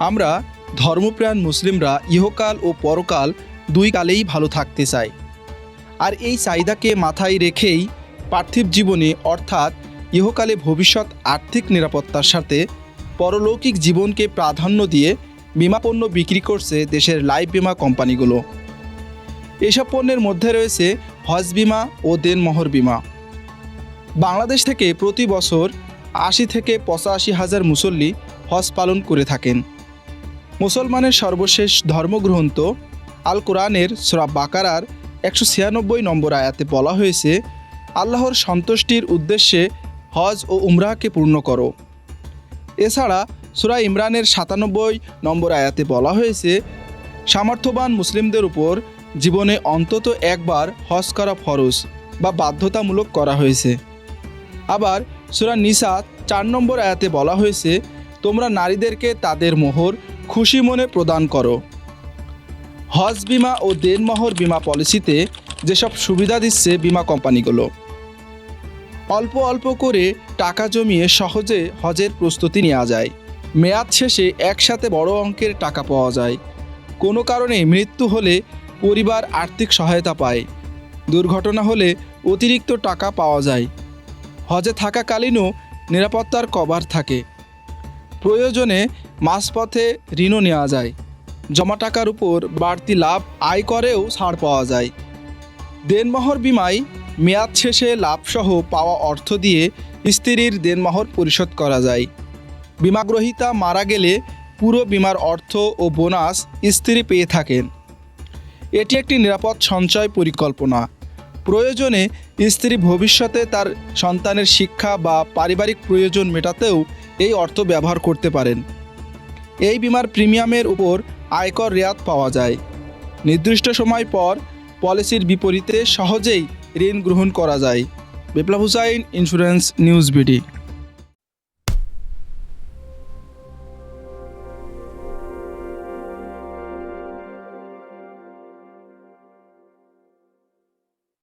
আমরা ধর্মপ্রাণ মুসলিমরা ইহকাল ও পরকাল দুই কালেই ভালো থাকতে চাই। আর এই চাহিদাকে মাথায় রেখেই পার্থিব জীবনে অর্থাৎ ইহকালে ভবিষ্যৎ আর্থিক নিরাপত্তার সাথে পরলৌকিক জীবনকে প্রাধান্য দিয়ে বিমা পণ্য বিক্রি করছে দেশের লাইফ বিমা কোম্পানিগুলো। এসব পণ্যের মধ্যে রয়েছে হজ বিমা ও দেনমোহর বিমা। বাংলাদেশ থেকে প্রতি বছর ৮০ থেকে ৮৫ হাজার মুসল্লি হজ পালন করে থাকেন। মুসলমানের সর্বশেষ ধর্মগ্রন্থ আল কোরআনের সূরা বাকারার ১৯৬ নম্বর আয়াতে বলা হয়েছে, আল্লাহর সন্তুষ্টির উদ্দেশ্যে হজ ও উমরাহকে পূর্ণ করো। এছাড়া সূরা ইমরানের ৯৭ নম্বর আয়াতে বলা হয়েছে, সামর্থ্যবান মুসলিমদের উপর জীবনে অন্তত একবার হজ করা ফরজ বা বাধ্যতামূলক করা হয়েছে। আবার সূরা নিসা ৪ নম্বর আয়াতে বলা হয়েছে, তোমরা নারীদেরকে তাদের মোহর খুশি মনে প্রদান করো। হজ বিমা ও দেনমোহর বিমা পলিসিতে যেসব সুবিধা দিচ্ছে বিমা কোম্পানিগুলো, অল্প অল্প করে টাকা জমিয়ে সহজে হজের প্রস্তুতি নেওয়া যায়। মেয়াদ শেষে একসাথে বড় অঙ্কের টাকা পাওয়া যায়। কোনো কারণে মৃত্যু হলে পরিবার আর্থিক সহায়তা পায়। দুর্ঘটনা হলে অতিরিক্ত টাকা পাওয়া যায়। হজে থাকাকালীনও নিরাপত্তার কভার থাকে। প্রয়োজনে মাঝপথে ঋণও নেওয়া যায়। জমা টাকার উপর বাড়তি লাভ আয় করেও ছাড় পাওয়া যায়। দেনমোহর বিমায় মেয়াদ শেষে লাভসহ পাওয়া অর্থ দিয়ে স্ত্রীর দেনমোহর পরিশোধ করা যায়। বিমাগ্রহীতা মারা গেলে পুরো বিমার অর্থ ও বোনাস স্ত্রী পেয়ে থাকেন। এটি একটি নিরাপদ সঞ্চয় পরিকল্পনা। প্রয়োজনে স্ত্রী ভবিষ্যতে তার সন্তানের শিক্ষা বা পারিবারিক প্রয়োজন মেটাতেও এই অর্থ ব্যবহার করতে পারেন। এই বিমার প্রিমিয়ামের উপর আয়কর রেয়াত পাওয়া যায়। নির্দিষ্ট সময় পর পলিসির বিপরীতে সহজেই ঋণ গ্রহণ করা যায়। বিপ্লব হুসাইন, ইন্স্যুরেন্স নিউজ বিডি।